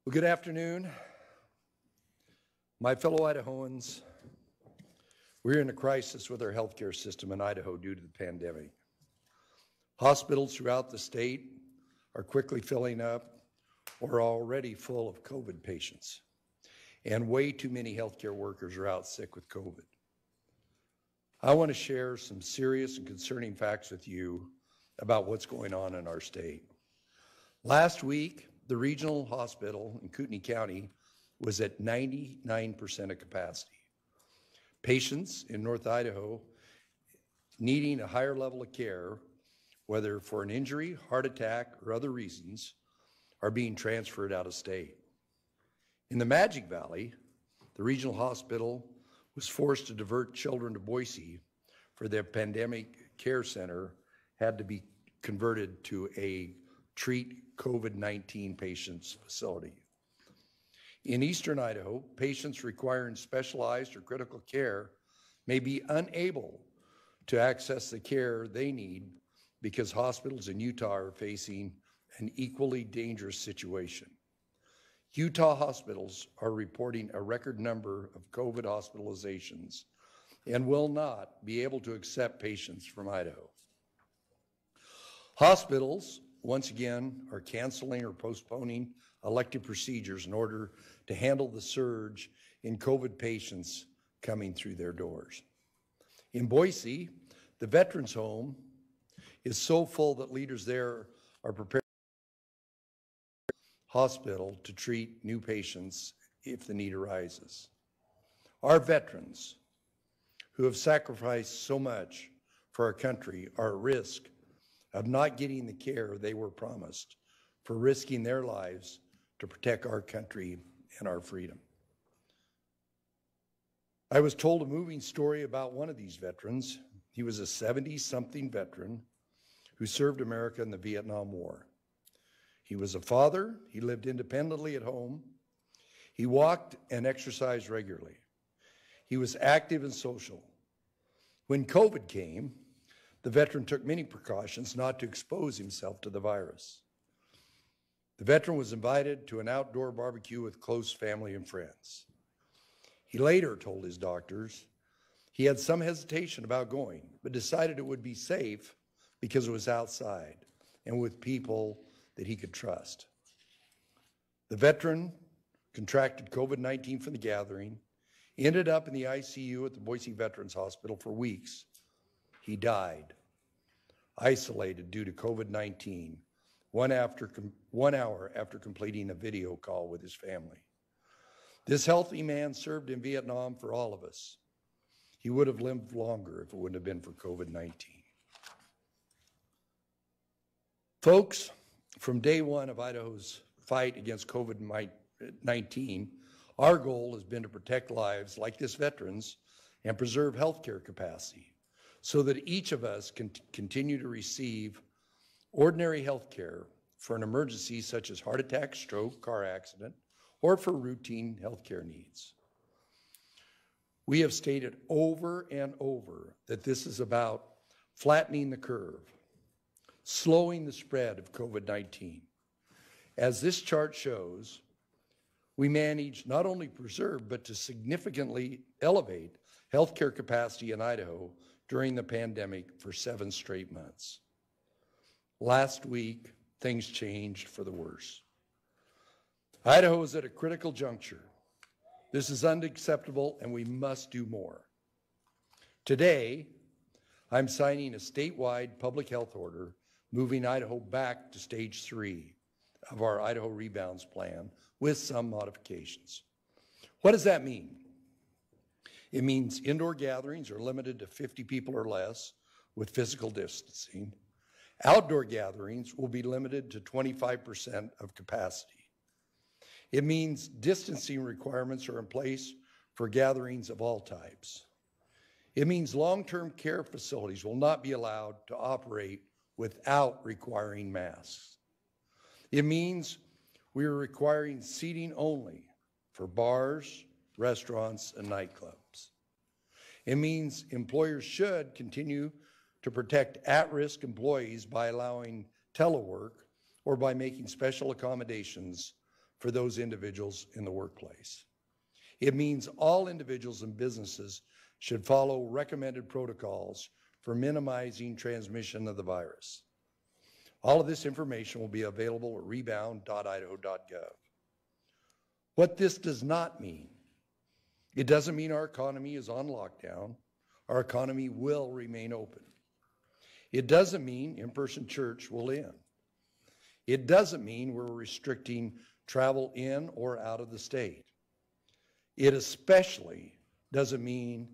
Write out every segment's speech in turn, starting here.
Well, good afternoon. My fellow Idahoans, we're in a crisis with our healthcare system in Idaho due to the pandemic. Hospitals throughout the state are quickly filling up or are already full of COVID patients, and way too many healthcare workers are out sick with COVID. I want to share some serious and concerning facts with you about what's going on in our state. Last week, the regional hospital in Kootenai County was at 99% of capacity. Patients in North Idaho needing a higher level of care, whether for an injury, heart attack, or other reasons, are being transferred out of state. In the Magic Valley, the regional hospital was forced to divert children to Boise for their pandemic care center had to be converted to a treat COVID-19 patients facility. In eastern Idaho, patients requiring specialized or critical care may be unable to access the care they need because hospitals in Utah are facing an equally dangerous situation. Utah hospitals are reporting a record number of COVID hospitalizations and will not be able to accept patients from Idaho. Hospitals, once again, are canceling or postponing elective procedures in order to handle the surge in COVID patients coming through their doors. In Boise, the Veterans Home is so full that leaders there are prepared hospital to treat new patients if the need arises. Our veterans who have sacrificed so much for our country are at risk of not getting the care they were promised, for risking their lives to protect our country and our freedom. I was told a moving story about one of these veterans. He was a 70-something veteran who served America in the Vietnam War. He was a father. He lived independently at home. He walked and exercised regularly. He was active and social. When COVID came, the veteran took many precautions not to expose himself to the virus. The veteran was invited to an outdoor barbecue with close family and friends. He later told his doctors he had some hesitation about going, but decided it would be safe because it was outside and with people that he could trust. The veteran contracted COVID-19 from the gathering, ended up in the ICU at the Boise Veterans Hospital for weeks. He died, isolated due to COVID-19, 1 hour after completing a video call with his family. This healthy man served in Vietnam for all of us. He would have lived longer if it wouldn't have been for COVID-19. Folks, from day one of Idaho's fight against COVID-19, our goal has been to protect lives like this veteran's and preserve healthcare capacity so that each of us can continue to receive ordinary health care for an emergency such as heart attack, stroke, car accident, or for routine healthcare needs. We have stated over and over that this is about flattening the curve, slowing the spread of COVID-19. As this chart shows, we managed not only preserve, but to significantly elevate healthcare capacity in Idaho during the pandemic for 7 straight months. Last week, things changed for the worse. Idaho is at a critical juncture. This is unacceptable and we must do more. Today, I'm signing a statewide public health order moving Idaho back to stage 3 of our Idaho Rebounds plan with some modifications. What does that mean? It means indoor gatherings are limited to 50 people or less with physical distancing. Outdoor gatherings will be limited to 25% of capacity. It means distancing requirements are in place for gatherings of all types. It means long-term care facilities will not be allowed to operate without requiring masks. It means we are requiring seating only for bars, restaurants, and nightclubs. It means employers should continue to protect at-risk employees by allowing telework or by making special accommodations for those individuals in the workplace. It means all individuals and businesses should follow recommended protocols for minimizing transmission of the virus. All of this information will be available at rebound.idaho.gov. What this does not mean, it doesn't mean our economy is on lockdown. Our economy will remain open. It doesn't mean in-person church will end. It doesn't mean we're restricting travel in or out of the state. It especially doesn't mean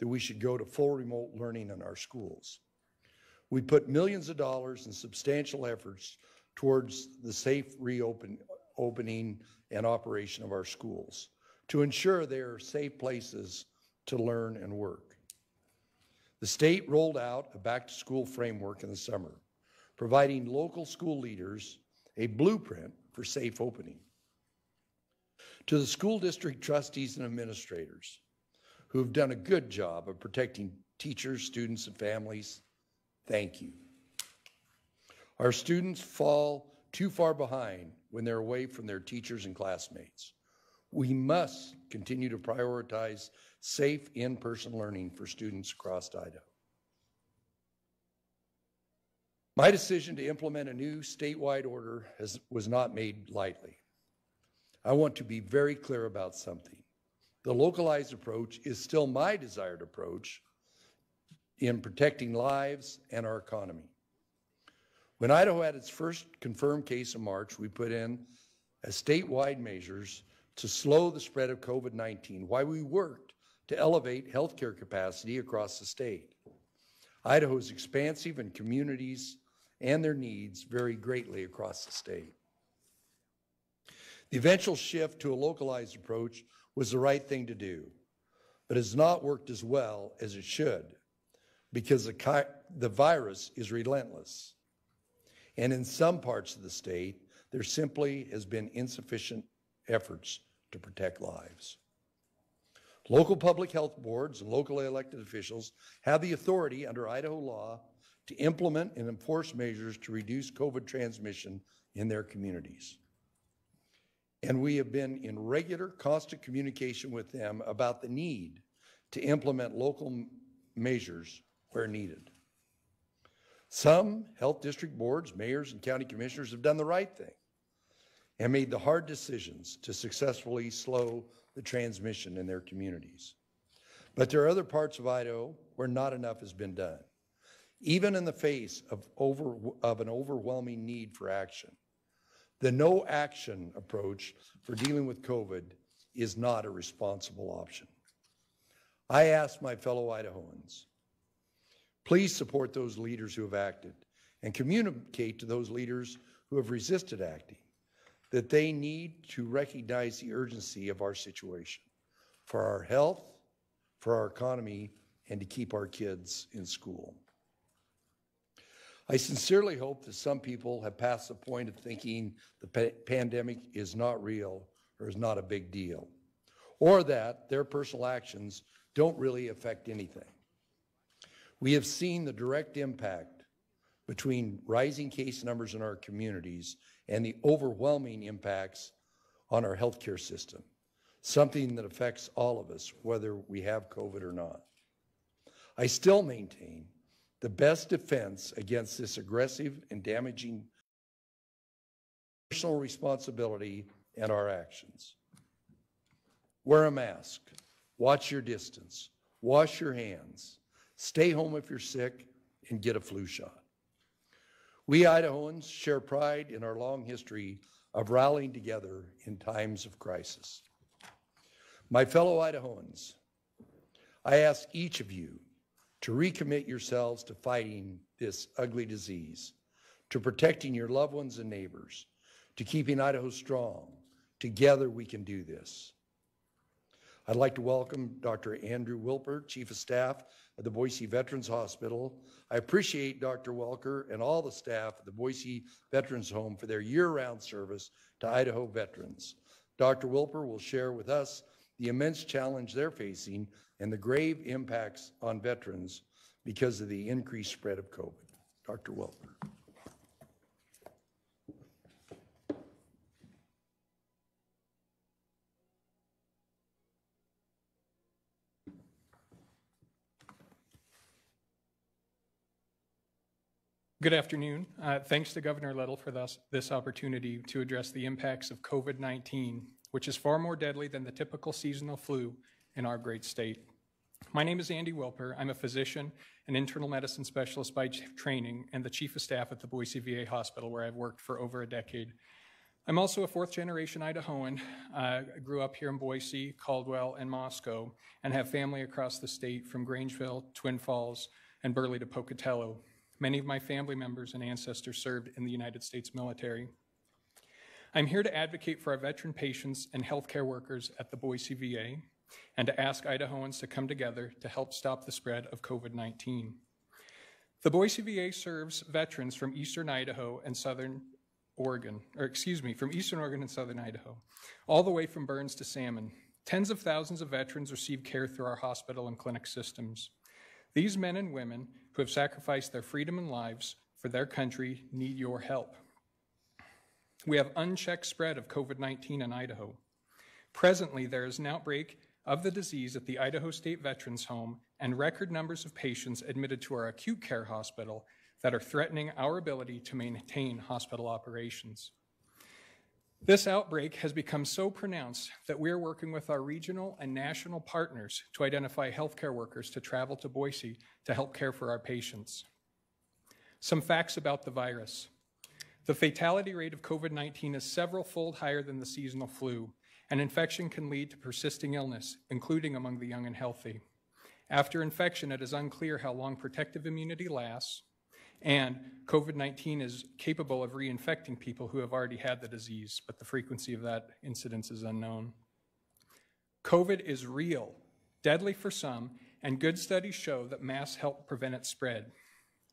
that we should go to full remote learning in our schools. We put millions of dollars and substantial efforts towards the safe reopening and operation of our schools to ensure they are safe places to learn and work. The state rolled out a back-to-school framework in the summer, providing local school leaders a blueprint for safe opening. To the school district trustees and administrators who have done a good job of protecting teachers, students, and families, thank you. Our students fall too far behind when they're away from their teachers and classmates. We must continue to prioritize safe in-person learning for students across Idaho. My decision to implement a new statewide order was not made lightly. I want to be very clear about something. The localized approach is still my desired approach in protecting lives and our economy. When Idaho had its first confirmed case in March, we put in statewide measures to slow the spread of COVID-19 while we worked to elevate healthcare capacity across the state. Idaho is expansive and communities and their needs vary greatly across the state. The eventual shift to a localized approach was the right thing to do, but has not worked as well as it should because the virus is relentless. And in some parts of the state, there simply has been insufficient efforts to protect lives. Local public health boards and locally elected officials have the authority under Idaho law to implement and enforce measures to reduce COVID transmission in their communities. And we have been in regular, constant communication with them about the need to implement local measures where needed. Some health district boards, mayors, and county commissioners have done the right thing and made the hard decisions to successfully slow the transmission in their communities. But there are other parts of Idaho where not enough has been done, even in the face of an overwhelming need for action. The no action approach for dealing with COVID is not a responsible option. I ask my fellow Idahoans, please support those leaders who have acted and communicate to those leaders who have resisted acting that they need to recognize the urgency of our situation for our health, for our economy, and to keep our kids in school. I sincerely hope that some people have passed the point of thinking the pandemic is not real or is not a big deal, or that their personal actions don't really affect anything. We have seen the direct impact between rising case numbers in our communities and the overwhelming impacts on our healthcare system, something that affects all of us, whether we have COVID or not. I still maintain the best defense against this aggressive and damaging personal responsibility and our actions. Wear a mask, watch your distance, wash your hands, stay home if you're sick, and get a flu shot. We Idahoans share pride in our long history of rallying together in times of crisis. My fellow Idahoans, I ask each of you to recommit yourselves to fighting this ugly disease, to protecting your loved ones and neighbors, to keeping Idaho strong. Together we can do this. I'd like to welcome Dr. Andrew Wilper, Chief of Staff at the Boise Veterans Hospital. I appreciate Dr. Welker and all the staff at the Boise Veterans Home for their year-round service to Idaho veterans. Dr. Wilper will share with us the immense challenge they're facing and the grave impacts on veterans because of the increased spread of COVID. Dr. Wilper. Good afternoon. Thanks to Governor Little for this opportunity to address the impacts of COVID-19, which is far more deadly than the typical seasonal flu in our great state. My name is Andy Wilper. I'm a physician and internal medicine specialist by training and the chief of staff at the Boise VA Hospital, where I've worked for over a decade. I'm also a fourth-generation Idahoan. I grew up here in Boise, Caldwell, and Moscow, and have family across the state from Grangeville, Twin Falls, and Burley to Pocatello. Many of my family members and ancestors served in the United States military. I'm here to advocate for our veteran patients and healthcare workers at the Boise VA and to ask Idahoans to come together to help stop the spread of COVID-19. The Boise VA serves veterans from eastern Idaho and southern Oregon, from eastern Oregon and southern Idaho, all the way from Burns to Salmon. Tens of thousands of veterans receive care through our hospital and clinic systems. These men and women who have sacrificed their freedom and lives for their country need your help. We have unchecked spread of COVID-19 in Idaho. Presently, there is an outbreak of the disease at the Idaho State Veterans Home and record numbers of patients admitted to our acute care hospital that are threatening our ability to maintain hospital operations. This outbreak has become so pronounced that we are working with our regional and national partners to identify healthcare workers to travel to Boise to help care for our patients. Some facts about the virus. The fatality rate of COVID-19 is several-fold higher than the seasonal flu, and infection can lead to persisting illness, including among the young and healthy. After infection, it is unclear how long protective immunity lasts, and COVID-19 is capable of reinfecting people who have already had the disease, but the frequency of that incidence is unknown. COVID is real, deadly for some, and good studies show that masks help prevent its spread.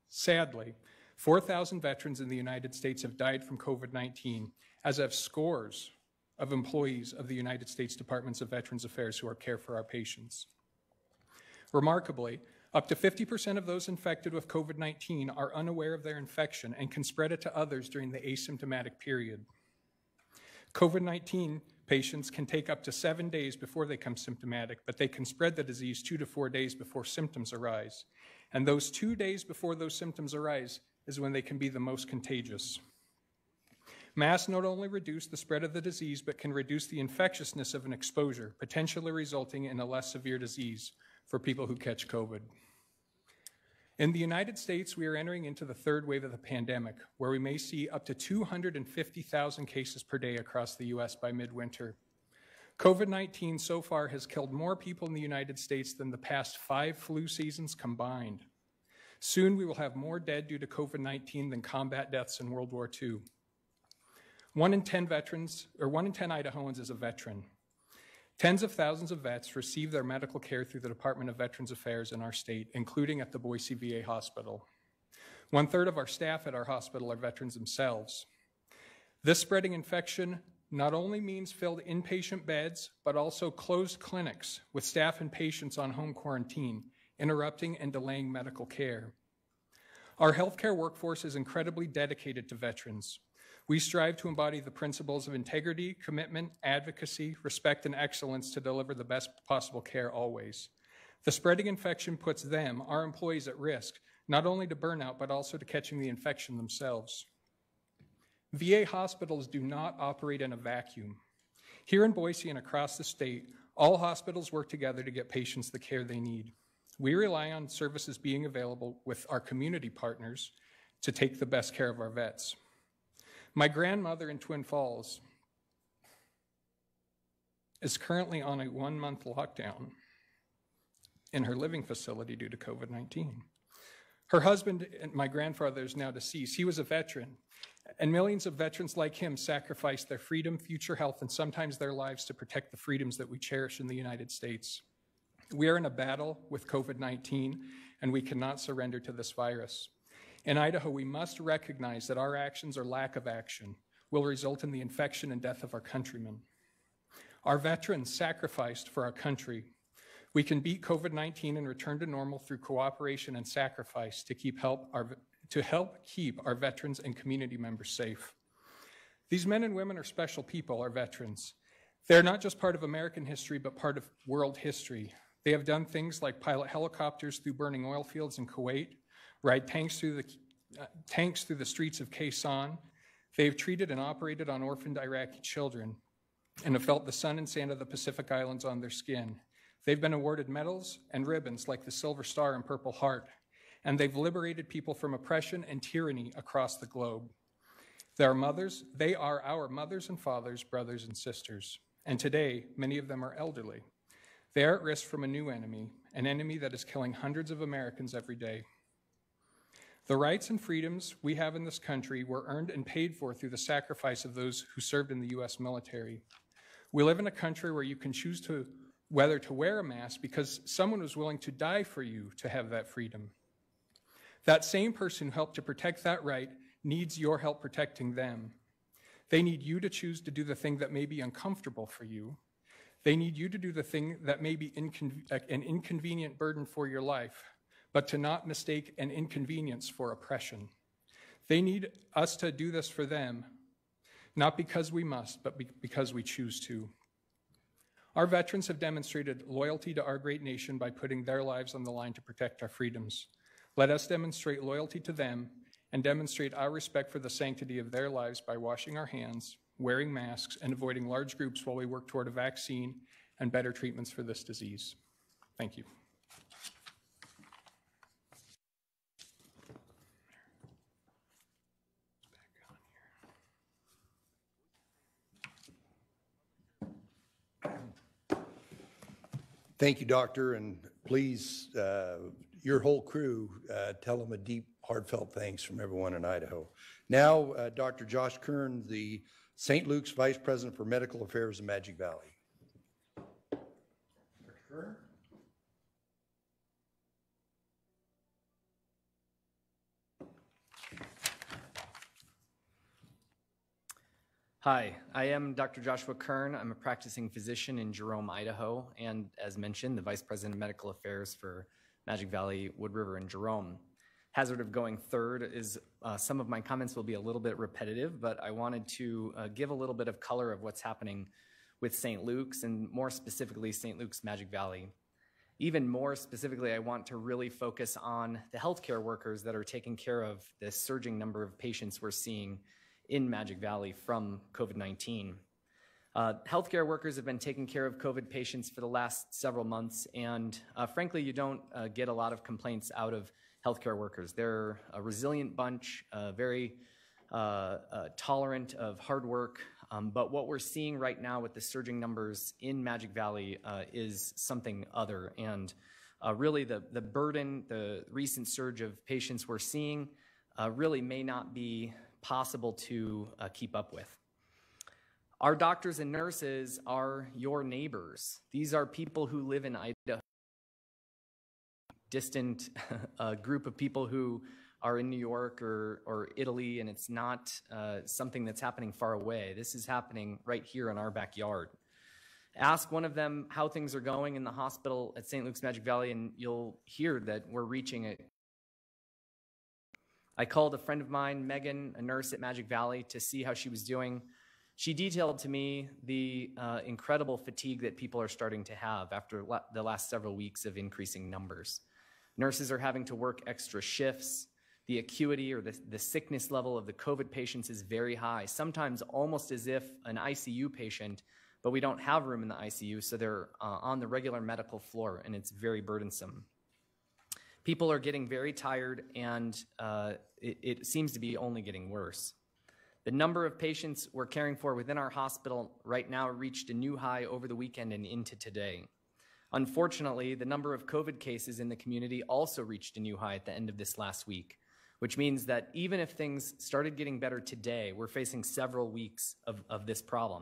Sadly, 4,000 veterans in the United States have died from COVID-19, as have scores of employees of the United States Departments of Veterans Affairs who care for our patients. Remarkably, up to 50% of those infected with COVID-19 are unaware of their infection and can spread it to others during the asymptomatic period. COVID-19 patients can take up to 7 days before they become symptomatic, but they can spread the disease 2 to 4 days before symptoms arise. And those 2 days before those symptoms arise is when they can be the most contagious. Masks not only reduce the spread of the disease, but can reduce the infectiousness of an exposure, potentially resulting in a less severe disease for people who catch COVID. In the United States, we are entering into the third wave of the pandemic, where we may see up to 250,000 cases per day across the U.S. by midwinter. COVID-19 so far has killed more people in the United States than the past 5 flu seasons combined. Soon we will have more dead due to COVID-19 than combat deaths in World War II. 1 in 10 Idahoans is a veteran. Tens of thousands of vets receive their medical care through the Department of Veterans Affairs in our state, including at the Boise VA Hospital. 1/3 of our staff at our hospital are veterans themselves. This spreading infection not only means filled inpatient beds, but also closed clinics with staff and patients on home quarantine, interrupting and delaying medical care. Our healthcare workforce is incredibly dedicated to veterans. We strive to embody the principles of integrity, commitment, advocacy, respect, and excellence to deliver the best possible care always. The spreading infection puts them, our employees, at risk, not only to burnout, but also to catching the infection themselves. VA hospitals do not operate in a vacuum. Here in Boise and across the state, all hospitals work together to get patients the care they need. We rely on services being available with our community partners to take the best care of our vets. My grandmother in Twin Falls is currently on a 1-month lockdown in her living facility due to COVID-19. Her husband, my grandfather, is now deceased. He was a veteran, and millions of veterans like him sacrificed their freedom, future health, and sometimes their lives to protect the freedoms that we cherish in the United States. We are in a battle with COVID-19, and we cannot surrender to this virus. In Idaho, we must recognize that our actions or lack of action will result in the infection and death of our countrymen. Our veterans sacrificed for our country. We can beat COVID-19 and return to normal through cooperation and sacrifice to help keep our veterans and community members safe. These men and women are special people, our veterans. They're not just part of American history, but part of world history. They have done things like pilot helicopters through burning oil fields in Kuwait, ride tanks through tanks through the streets of Khe Sanh. They've treated and operated on orphaned Iraqi children and have felt the sun and sand of the Pacific Islands on their skin. They've been awarded medals and ribbons like the Silver Star and Purple Heart, and they've liberated people from oppression and tyranny across the globe. They are our mothers and fathers, brothers and sisters, and today many of them are elderly. They are at risk from a new enemy, an enemy that is killing hundreds of Americans every day. The rights and freedoms we have in this country were earned and paid for through the sacrifice of those who served in the U.S. military. We live in a country where you can choose whether to wear a mask because someone was willing to die for you to have that freedom. That same person who helped to protect that right needs your help protecting them. They need you to choose to do the thing that may be uncomfortable for you. They need you to do the thing that may be an inconvenient burden for your life, but to not mistake an inconvenience for oppression. They need us to do this for them, not because we must, but because we choose to. Our veterans have demonstrated loyalty to our great nation by putting their lives on the line to protect our freedoms. Let us demonstrate loyalty to them and demonstrate our respect for the sanctity of their lives by washing our hands, wearing masks, and avoiding large groups while we work toward a vaccine and better treatments for this disease. Thank you. Thank you, Doctor, and please, your whole crew, tell them a deep, heartfelt thanks from everyone in Idaho. Now, Dr. Josh Kern, the St. Luke's Vice President for Medical Affairs in Magic Valley. Dr. Kern? Hi, I am Dr. Joshua Kern. I'm a practicing physician in Jerome, Idaho, and as mentioned, the Vice President of Medical Affairs for Magic Valley, Wood River, and Jerome. Hazard of going third is some of my comments will be a little bit repetitive, but I wanted to give a little bit of color of what's happening with St. Luke's and more specifically St. Luke's Magic Valley. Even more specifically, I want to really focus on the healthcare workers that are taking care of the surging number of patients we're seeing in Magic Valley from COVID-19. Healthcare workers have been taking care of COVID patients for the last several months, and frankly, you don't get a lot of complaints out of healthcare workers. They're a resilient bunch, very tolerant of hard work, but what we're seeing right now with the surging numbers in Magic Valley is something other, and really the burden, the recent surge of patients we're seeing really may not be possible to keep up with. Our doctors and nurses are your neighbors. These are people who live in Idaho, distant group of people who are in New York or Italy, and it's not something that's happening far away. This is happening right here in our backyard. Ask one of them how things are going in the hospital at St. Luke's Magic Valley, and you'll hear that we're reaching it. I called a friend of mine, Megan, a nurse at Magic Valley, to see how she was doing. She detailed to me the incredible fatigue that people are starting to have after the last several weeks of increasing numbers. Nurses are having to work extra shifts. The acuity or the sickness level of the COVID patients is very high, sometimes almost as if an ICU patient, but we don't have room in the ICU, so they're on the regular medical floor, and it's very burdensome. People are getting very tired, and it seems to be only getting worse. The number of patients we're caring for within our hospital right now reached a new high over the weekend and into today. Unfortunately, the number of COVID cases in the community also reached a new high at the end of this last week, which means that even if things started getting better today, we're facing several weeks of this problem.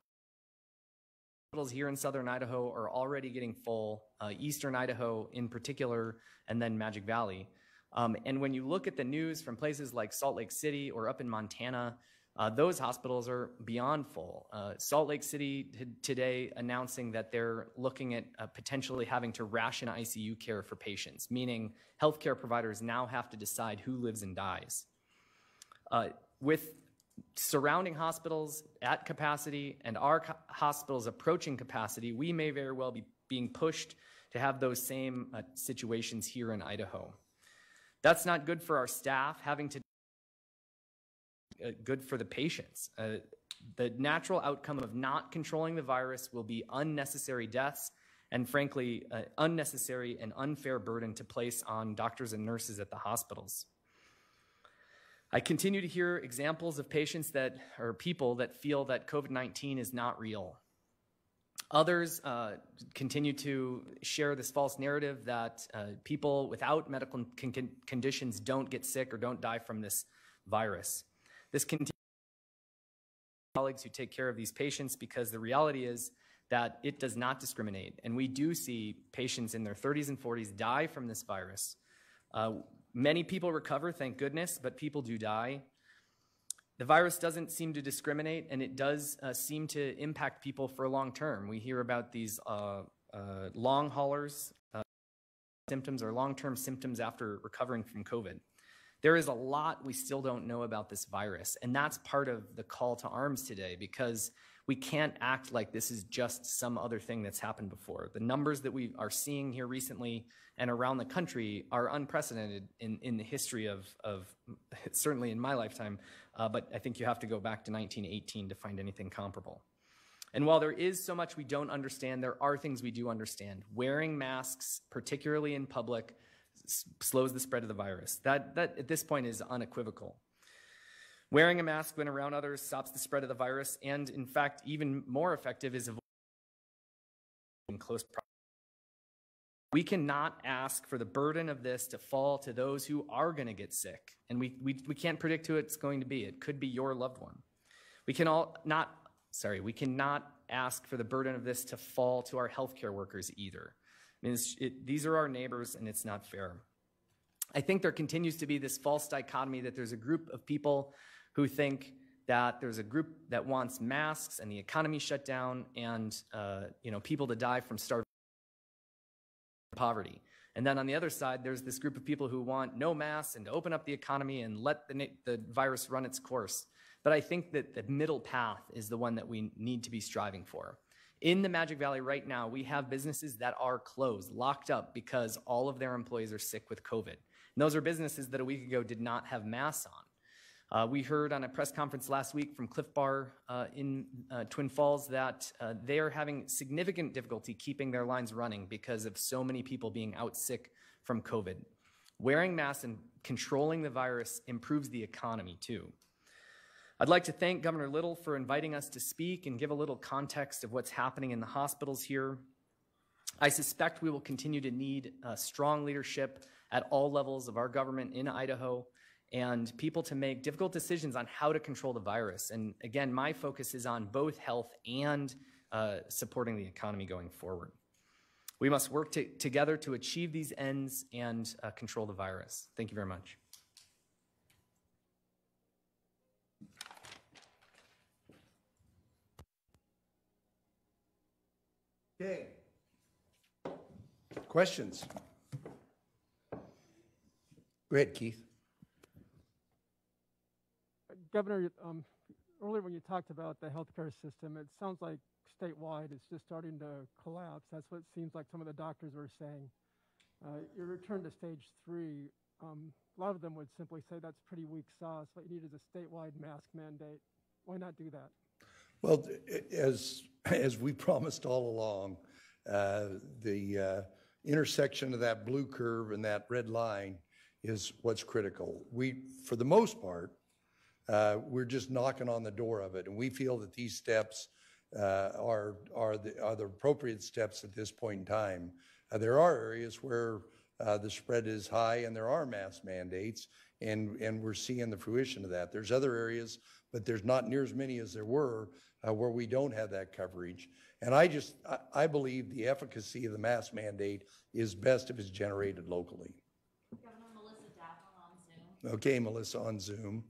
Hospitals here in southern Idaho are already getting full, eastern Idaho in particular, and then Magic Valley. And when you look at the news from places like Salt Lake City or up in Montana, those hospitals are beyond full. Salt Lake City today announcing that they're looking at potentially having to ration ICU care for patients, meaning healthcare providers now have to decide who lives and dies. With surrounding hospitals at capacity and our hospitals approaching capacity, we may very well be being pushed to have those same situations here in Idaho. That's not good for our staff, having to good for the patients. The natural outcome of not controlling the virus will be unnecessary deaths and, frankly, unnecessary and unfair burden to place on doctors and nurses at the hospitals. I continue to hear examples of patients or people that feel that COVID-19 is not real. Others continue to share this false narrative that people without medical conditions don't get sick or don't die from this virus. This continues colleagues who take care of these patients, because the reality is that it does not discriminate. And we do see patients in their 30s and 40s die from this virus. Many people recover, thank goodness, but people do die. The virus doesn't seem to discriminate, and it does seem to impact people for long term. We hear about these long haulers symptoms or long-term symptoms after recovering from COVID. There is a lot we still don't know about this virus, and that's part of the call to arms today, because we can't act like this is just some other thing that's happened before. The numbers that we are seeing here recently and around the country are unprecedented in the history of certainly in my lifetime, but I think you have to go back to 1918 to find anything comparable. And while there is so much we don't understand, there are things we do understand. Wearing masks, particularly in public, slows the spread of the virus. That at this point is unequivocal. Wearing a mask when around others stops the spread of the virus, and in fact, even more effective is avoiding close proximity. We cannot ask for the burden of this to fall to those who are going to get sick, and we can't predict who it's going to be. It could be your loved one. We cannot ask for the burden of this to fall to our healthcare workers either. I mean, these are our neighbors, and it's not fair. I think there continues to be this false dichotomy that there's a group of people who think that there's a group that wants masks and the economy shut down and people to die from starvation and poverty. And then on the other side, there's this group of people who want no masks and to open up the economy and let the virus run its course. But I think that the middle path is the one that we need to be striving for. In the Magic Valley right now, we have businesses that are closed, locked up because all of their employees are sick with COVID. And those are businesses that a week ago did not have masks on. We heard on a press conference last week from Cliff Bar in Twin Falls that they are having significant difficulty keeping their lines running because of so many people being out sick from COVID. Wearing masks and controlling the virus improves the economy too. I'd like to thank Governor Little for inviting us to speak and give a little context of what's happening in the hospitals here. I suspect we will continue to need strong leadership at all levels of our government in Idaho, and people to make difficult decisions on how to control the virus. And again, my focus is on both health and supporting the economy going forward. We must work together to achieve these ends and control the virus. Thank you very much. Okay. Questions? Go ahead, Keith. Governor, earlier when you talked about the healthcare system, it sounds like statewide it's just starting to collapse. That's what it seems like some of the doctors were saying. Your return to stage 3, a lot of them would simply say that's pretty weak sauce. What you need is a statewide mask mandate. Why not do that? Well, as we promised all along, the intersection of that blue curve and that red line is what's critical. For the most part, we're just knocking on the door of it, and we feel that these steps are the appropriate steps at this point in time. There are areas where the spread is high and there are mask mandates, and we're seeing the fruition of that. There's other areas, but there's not near as many as there were where we don't have that coverage. And I believe the efficacy of the mask mandate is best if it's generated locally. Governor Melissa Daffel on Zoom. Okay, Melissa on Zoom.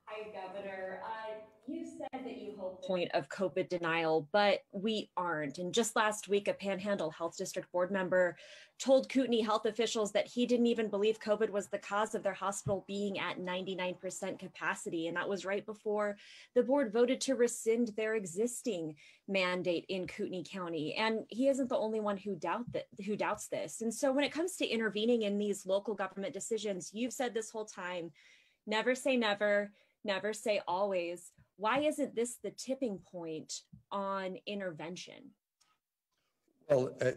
Hi, Governor. You said that you hope point of COVID denial, but we aren't. And just last week, a Panhandle Health District board member told Kootenai health officials that he didn't even believe COVID was the cause of their hospital being at 99% capacity. And that was right before the board voted to rescind their existing mandate in Kootenai County. And he isn't the only one who doubts this. And so when it comes to intervening in these local government decisions, you've said this whole time, Never say never, never say always. Why isn't this the tipping point on intervention? It's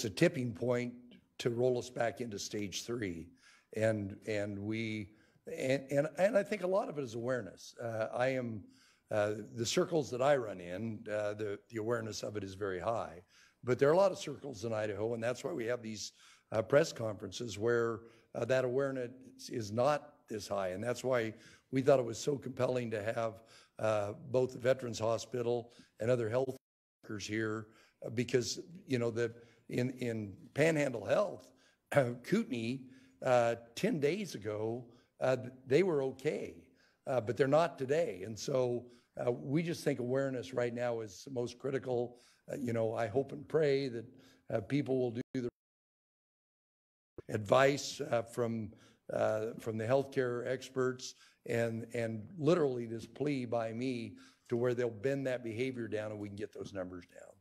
a tipping point to roll us back into stage 3, and I think a lot of it is awareness. The circles that I run in, the awareness of it is very high, but there are a lot of circles in Idaho, and that's why we have these press conferences where that awareness is not this high, and that's why we thought it was so compelling to have both the Veterans Hospital and other health workers here, because in Panhandle Health, Kootenai 10 days ago, they were okay, but they're not today, and so we just think awareness right now is most critical. I hope and pray that people will do the advice from the healthcare experts and literally this plea by me to where they'll bend that behavior down and we can get those numbers down.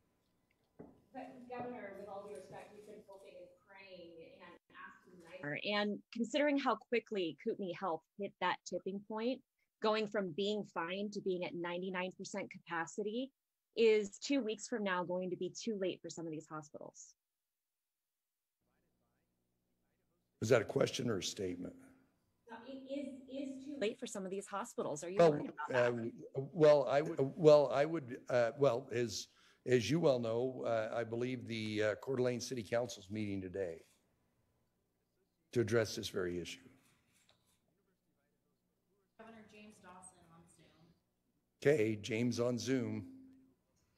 But Governor, with all due respect, we've been hoping and praying and asking. And considering how quickly Kootenai Health hit that tipping point, going from being fine to being at 99% capacity, is 2 weeks from now going to be too late for some of these hospitals? Was that a question or a statement? No, it is too late for some of these hospitals. Are you worried about that? As you well know, I believe the Coeur d'Alene City Council's meeting today to address this very issue. Governor James Dawson on Zoom. Okay, James on Zoom.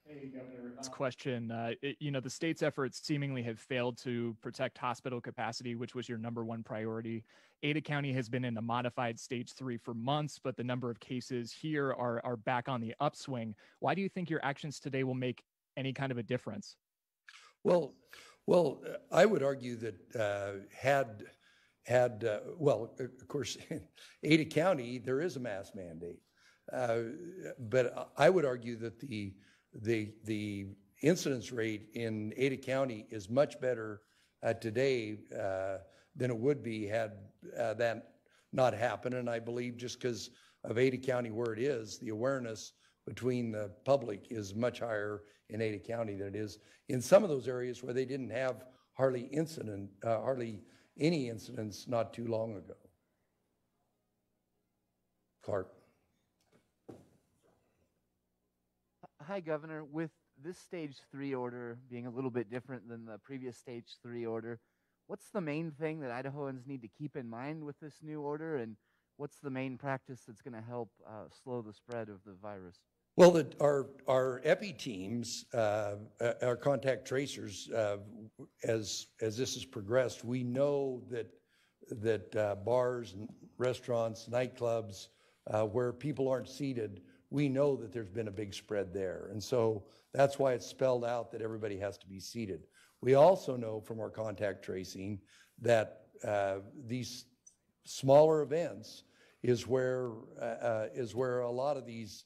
Hey, Governor. This question, the state's efforts seemingly have failed to protect hospital capacity, which was your #1 priority. Ada County has been in a modified stage 3 for months, but the number of cases here are back on the upswing. Why do you think your actions today will make any kind of a difference? Well, I would argue that of course, in Ada County, there is a mask mandate. But I would argue that the incidence rate in Ada County is much better today than it would be had that not happened. And I believe just because of Ada County where it is, the awareness between the public is much higher in Ada County than it is in some of those areas where they didn't have hardly any incidents not too long ago. Clark. Hi, Governor. With this stage 3 order being a little bit different than the previous stage 3 order, what's the main thing that Idahoans need to keep in mind with this new order, and what's the main practice that's going to help slow the spread of the virus? Well, our epi teams, our contact tracers, as this has progressed, we know that bars and restaurants, nightclubs, where people aren't seated, we know that there's been a big spread there. And so that's why it's spelled out that everybody has to be seated. We also know from our contact tracing that these smaller events is where a lot of these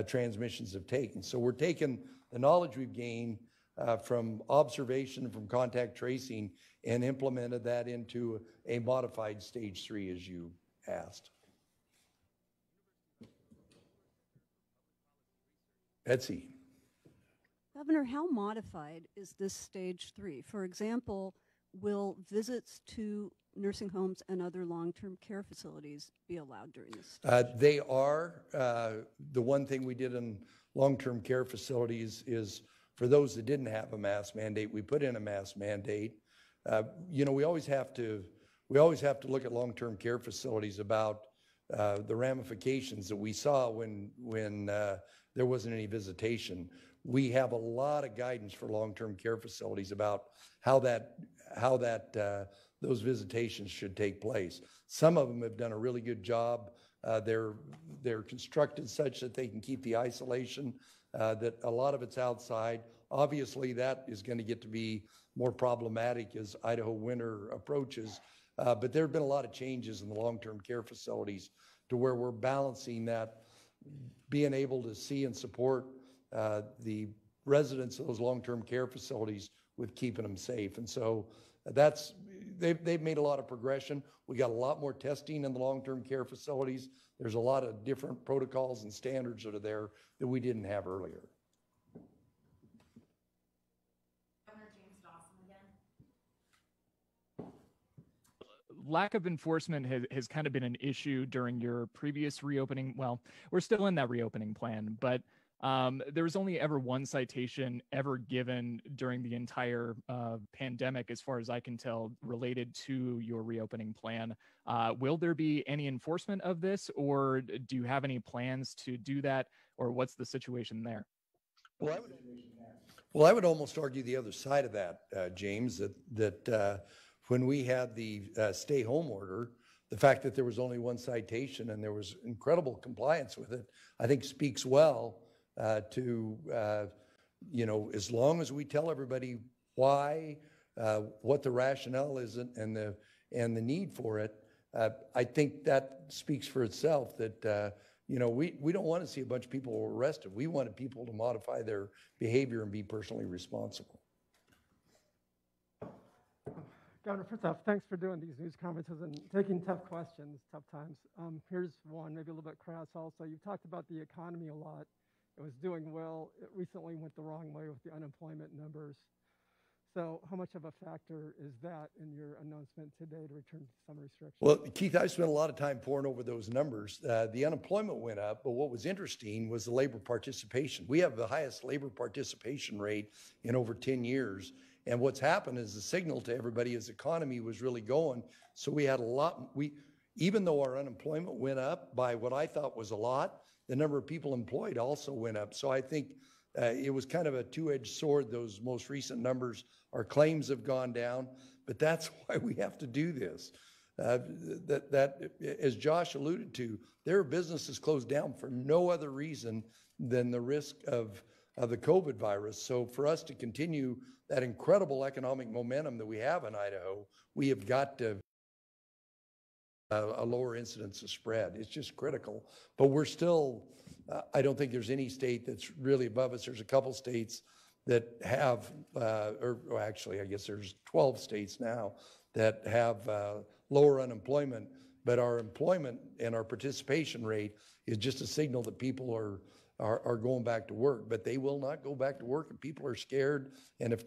transmissions have taken. So we're taking the knowledge we've gained from observation, from contact tracing, and implemented that into a modified stage 3, as you asked. Betsy. Governor, how modified is this stage 3? For example, will visits to nursing homes and other long-term care facilities be allowed during this stage? They are. The one thing we did in long-term care facilities is for those that didn't have a mask mandate, we put in a mask mandate. We always have to look at long-term care facilities about the ramifications that we saw when there wasn't any visitation. We have a lot of guidance for long-term care facilities about how those visitations should take place. Some of them have done a really good job. They're constructed such that they can keep the isolation, that a lot of it's outside. Obviously, that is going to get to be more problematic as Idaho winter approaches. But there have been a lot of changes in the long-term care facilities to where we're balancing that, being able to see and support the residents of those long-term care facilities with keeping them safe. And so that's they've made a lot of progression. We got a lot more testing in the long-term care facilities. There's a lot of different protocols and standards that are there that we didn't have earlier. Governor James Dawson again. Lack of enforcement has kind of been an issue during your previous reopening. Well, we're still in that reopening plan, but there was only ever one citation ever given during the entire pandemic, as far as I can tell, related to your reopening plan. Will there be any enforcement of this, or do you have any plans to do that, or what's the situation there? Well, I would almost argue the other side of that, James, that when we had the stay-home order, the fact that there was only one citation and there was incredible compliance with it, I think speaks well to, as long as we tell everybody why, what the rationale is and the need for it, I think that speaks for itself that, we don't want to see a bunch of people arrested. We wanted people to modify their behavior and be personally responsible. Governor, first off, thanks for doing these news conferences and taking tough questions, tough times. Here's one, maybe a little bit crass also. You've talked about the economy a lot. It was doing well. It recently went the wrong way with the unemployment numbers. So how much of a factor is that in your announcement today to return to some restrictions? Well, Keith, I spent a lot of time poring over those numbers. The unemployment went up, but what was interesting was the labor participation. We have the highest labor participation rate in over 10 years. And what's happened is the signal to everybody is the economy was really going. So we had a lot, even though our unemployment went up by what I thought was a lot, the number of people employed also went up. So I think it was kind of a two-edged sword, those most recent numbers. Our claims have gone down, but that's why we have to do this. That, as Josh alluded to, there are businesses closed down for no other reason than the risk of the COVID virus. So for us to continue that incredible economic momentum that we have in Idaho, we have got to a lower incidence of spread. It's just critical. But we're still, I don't think there's any state that's really above us. There's a couple states that have, or actually, I guess there's 12 states now that have lower unemployment, but our employment and our participation rate is just a signal that people are going back to work, but they will not go back to work if people are scared and if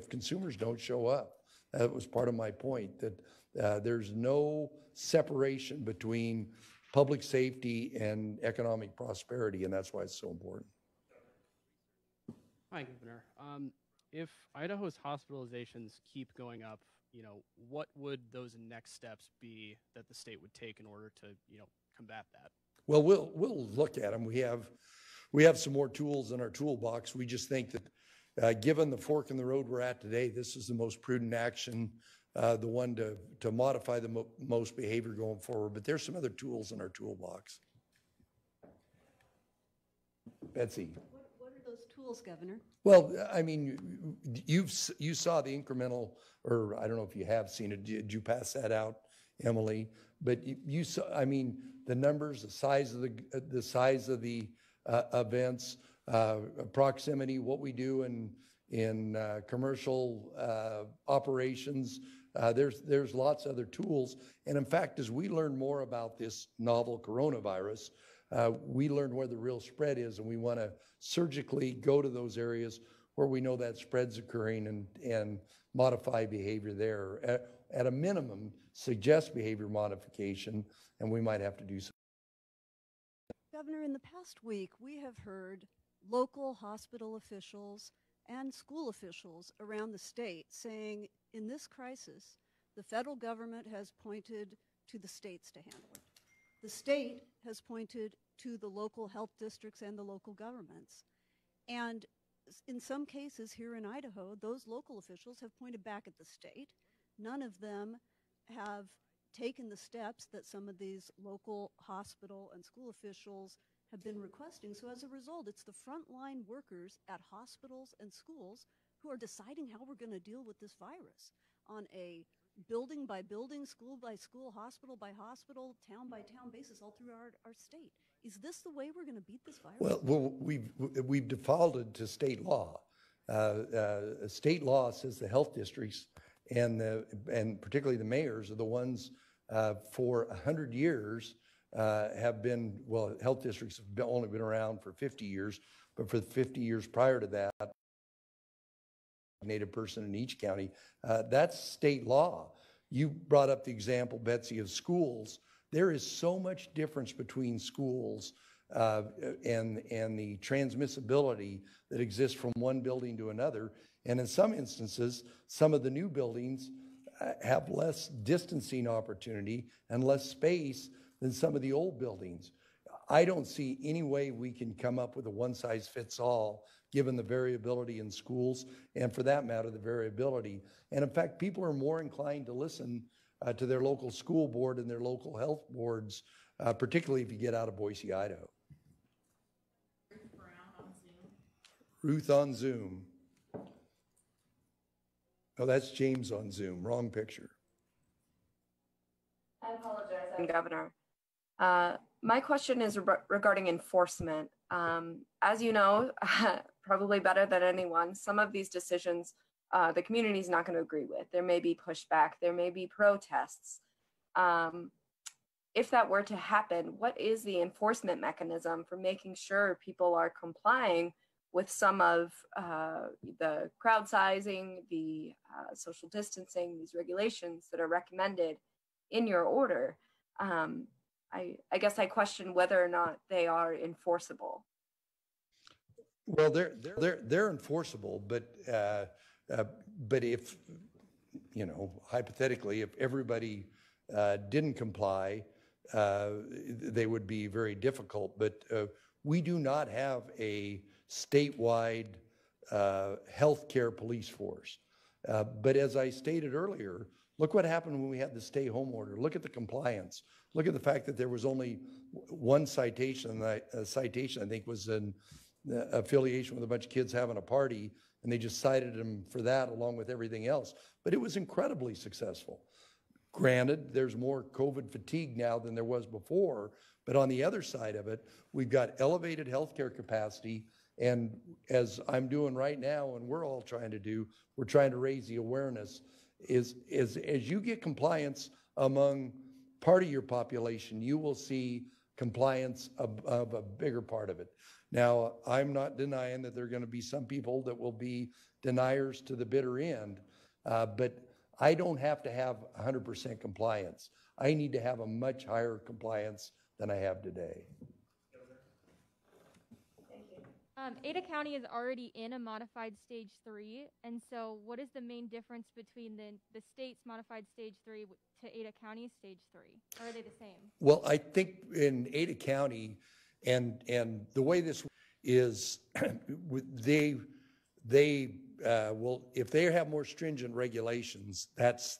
consumers don't show up. That was part of my point, that there's no separation between public safety and economic prosperity, and that's why it's so important. Hi, Governor. If Idaho's hospitalizations keep going up, what would those next steps be that the state would take in order to, combat that? Well, we'll look at them. We have some more tools in our toolbox. We just think that given the fork in the road we're at today, this is the most prudent action, the one to modify the most behavior going forward. But there's some other tools in our toolbox. Betsy. What are those tools, Governor? Well, I mean, you saw the incremental, or I don't know if you have seen it. Did you pass that out, Emily? But you saw, I mean, the numbers, the size of the events, proximity, what we do in commercial operations. There's lots of other tools. And in fact, as we learn more about this novel coronavirus, we learn where the real spread is, and we want to surgically go to those areas where we know that spread's occurring and modify behavior there. At a minimum, suggest behavior modification, and we might have to do something. Governor, in the past week, we have heard local hospital officials and school officials around the state saying, in this crisis, the federal government has pointed to the states to handle it. The state has pointed to the local health districts and the local governments. And in some cases here in Idaho, those local officials have pointed back at the state. None of them have taken the steps that some of these local hospital and school officials have been requesting. So as a result, it's the frontline workers at hospitals and schools who are deciding how we're going to deal with this virus on a building by building, school by school, hospital by hospital, town by town basis all through our state. Is this the way we're going to beat this virus? Well, we've defaulted to state law. State law says the health districts and particularly the mayors are the ones for 100 years have been, well, health districts have only been around for 50 years, but for the 50 years prior to that, Native person in each county, that's state law. You brought up the example, Betsy, of schools. There is so much difference between schools and the transmissibility that exists from one building to another. And in some instances, some of the new buildings have less distancing opportunity and less space than some of the old buildings. I don't see any way we can come up with a one-size-fits-all given the variability in schools and, for that matter, the variability. And in fact, people are more inclined to listen to their local school board and their local health boards, particularly if you get out of Boise, Idaho. Ruth on Zoom. Oh, that's James on Zoom. Wrong picture. I apologize, Governor. My question is regarding enforcement. As you know, probably better than anyone, some of these decisions the community is not going to agree with. There may be pushback, there may be protests. If that were to happen, what is the enforcement mechanism for making sure people are complying with some of the crowd sizing, the social distancing, these regulations that are recommended in your order? I guess I question whether or not they are enforceable. Well, they're enforceable, but if, you know, hypothetically, if everybody didn't comply, they would be very difficult. But we do not have a statewide healthcare police force. But as I stated earlier, look what happened when we had the stay-home order. Look at the compliance. Look at the fact that there was only one citation. A citation, I think, was in affiliation with a bunch of kids having a party, and they just cited them for that along with everything else. But it was incredibly successful. Granted, there's more COVID fatigue now than there was before, but on the other side of it, we've got elevated healthcare capacity, and as I'm doing right now, and we're all trying to do, we're trying to raise the awareness, is as you get compliance among part of your population, you will see compliance of a bigger part of it. Now, I'm not denying that there are going to be some people that will be deniers to the bitter end, but I don't have to have 100% compliance. I need to have a much higher compliance than I have today. Ada County is already in a modified stage 3, and so what is the main difference between the state's modified stage 3 to Ada County's stage 3? Or are they the same? Well, I think in Ada County, and the way this is, they will, if they have more stringent regulations, that's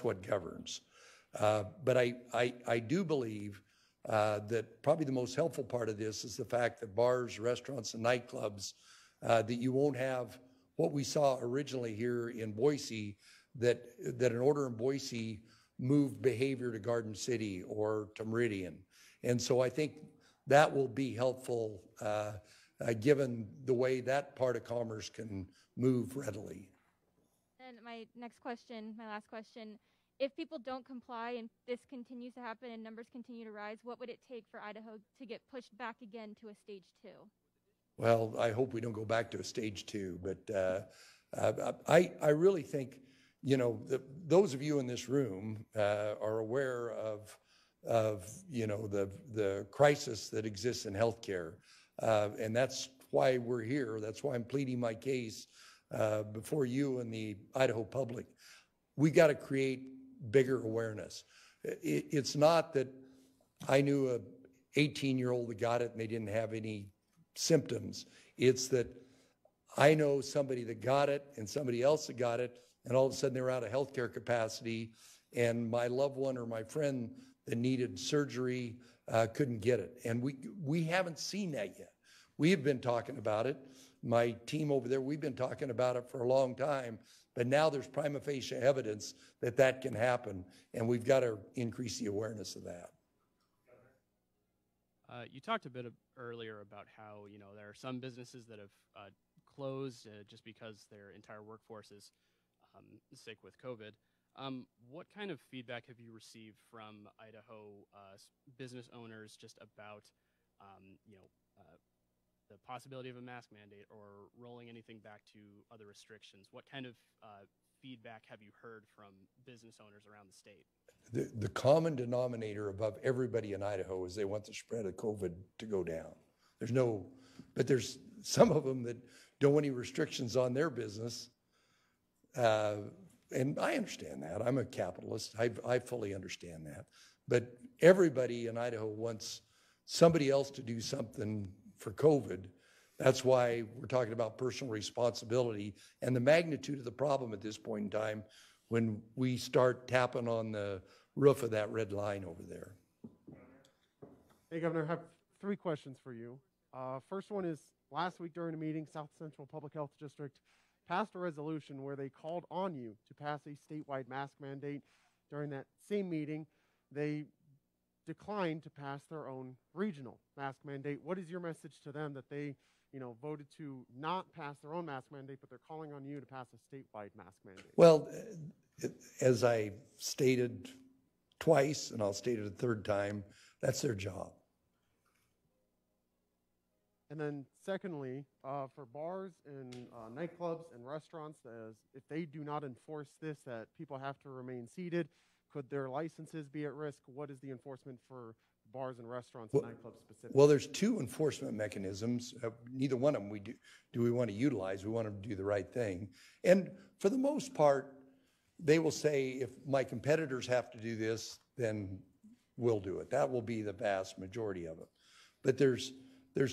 what governs. But I do believe that probably the most helpful part of this is the fact that bars, restaurants, and nightclubs, that you won't have what we saw originally here in Boise, that an order in Boise moved behavior to Garden City or to Meridian. And so I think that will be helpful given the way that part of commerce can move readily. And my next question, my last question, if people don't comply and this continues to happen and numbers continue to rise, what would it take for Idaho to get pushed back again to a stage 2? Well, I hope we don't go back to a stage 2, but I really think, you know, those of you in this room are aware of you know, the crisis that exists in healthcare, and that's why we're here. That's why I'm pleading my case before you and the Idaho public. We got to create bigger awareness. It's not that I knew a 18-year-old that got it and they didn't have any symptoms. It's that I know somebody that got it and somebody else that got it, and all of a sudden they were out of healthcare capacity, and my loved one or my friend that needed surgery couldn't get it. And we haven't seen that yet. We have been talking about it. My team over there, we've been talking about it for a long time, but now there's prima facie evidence that that can happen, and we've got to increase the awareness of that. You talked a bit earlier about how, you know, there are some businesses that have closed just because their entire workforce is sick with COVID. What kind of feedback have you received from Idaho business owners just about, the possibility of a mask mandate or rolling anything back to other restrictions? What kind of feedback have you heard from business owners around the state? The common denominator above everybody in Idaho is they want the spread of COVID to go down. But there's some of them that don't want any restrictions on their business. And I understand that. I'm a capitalist. I fully understand that. But everybody in Idaho wants somebody else to do something for COVID. That's why we're talking about personal responsibility and the magnitude of the problem at this point in time when we start tapping on the roof of that red line over there. Hey, Governor, I have 3 questions for you. First one is, last week during a meeting, South Central Public Health District passed a resolution where they called on you to pass a statewide mask mandate. During that same meeting, they declined to pass their own regional mask mandate. What is your message to them that they, voted to not pass their own mask mandate, but they're calling on you to pass a statewide mask mandate? Well, as I stated twice, and I'll state it a third time, that's their job. And then secondly, for bars and nightclubs and restaurants, if they do not enforce this, that people have to remain seated, could their licenses be at risk? What is the enforcement for bars and restaurants and nightclubs specifically? Well, there's 2 enforcement mechanisms. Neither one of them do we want to utilize. We want them to do the right thing. And for the most part, they will say, if my competitors have to do this, then we'll do it. That will be the vast majority of them. But there's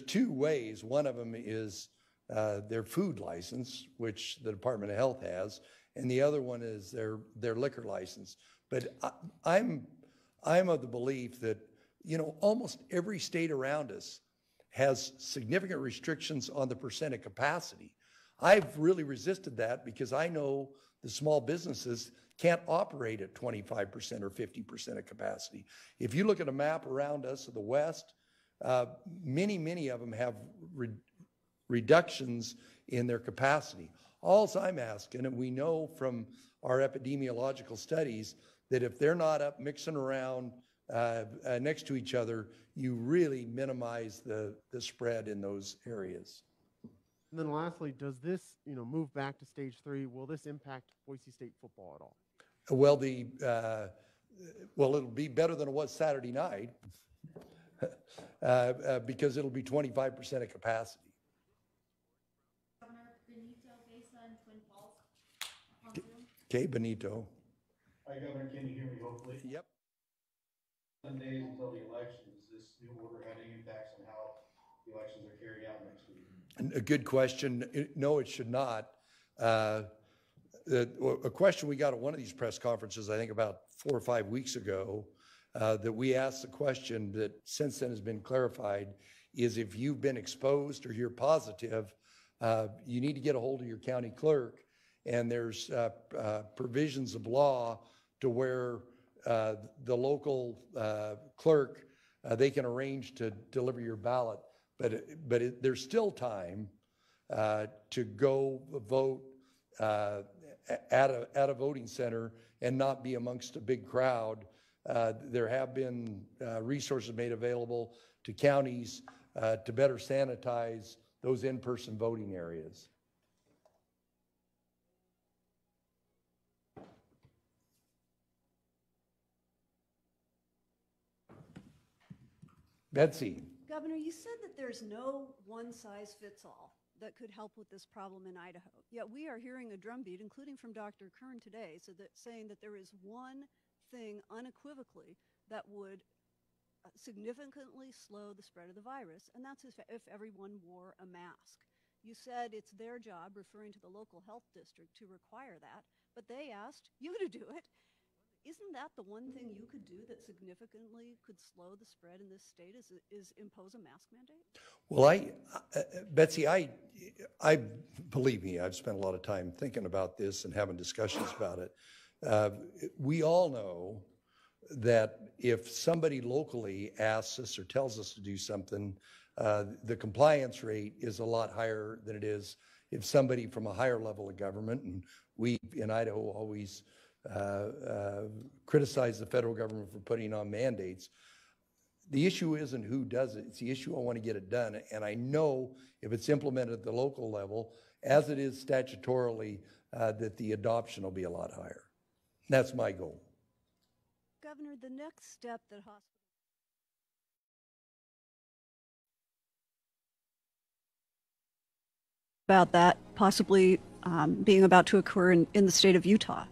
2 ways. One of them is their food license, which the Department of Health has, and the other one is their liquor license. But I'm of the belief that, almost every state around us has significant restrictions on the percent of capacity. I've really resisted that because I know the small businesses can't operate at 25% or 50% of capacity. If you look at a map around us of the West, many of them have reductions in their capacity. All I'm asking, and we know from our epidemiological studies, that if they're not up mixing around next to each other, you really minimize the spread in those areas. And then lastly, does this, move back to stage 3? Will this impact Boise State football at all? Well, it'll be better than it was Saturday night because it'll be 25% of capacity. Governor Benito Besa in Twin Falls. Okay, Benito. Hi, Governor. Can you hear me, hopefully? Yep. 7 days until the election. Does this new order have any impacts on how the elections are carried out next week? A good question. No, it should not. A question we got at one of these press conferences, I think about 4 or 5 weeks ago, that we asked the question that since then has been clarified, is if you've been exposed or you're positive, you need to get a hold of your county clerk, and there's provisions of law to where the local clerk, they can arrange to deliver your ballot, but there's still time to go vote at a voting center and not be amongst a big crowd. There have been resources made available to counties to better sanitize those in-person voting areas. Betsy. Governor, you said that there's no one-size-fits-all that could help with this problem in Idaho. Yet we are hearing a drumbeat, including from Dr. Kern today, saying that there is one thing unequivocally that would significantly slow the spread of the virus, and that's if everyone wore a mask. You said it's their job, referring to the local health district, to require that, but they asked you to do it. Isn't that the one thing you could do that significantly could slow the spread in this state is impose a mask mandate? Well, Betsy, I believe me, I've spent a lot of time thinking about this and having discussions about it. We all know that if somebody locally asks us or tells us to do something, the compliance rate is a lot higher than it is if somebody from a higher level of government, and we in Idaho always criticize the federal government for putting on mandates. The issue isn't who does it, it's the issue I want to get it done. And I know if it's implemented at the local level, as it is statutorily, that the adoption will be a lot higher. That's my goal. Governor, the next step that hospitals about that possibly being about to occur in the state of Utah.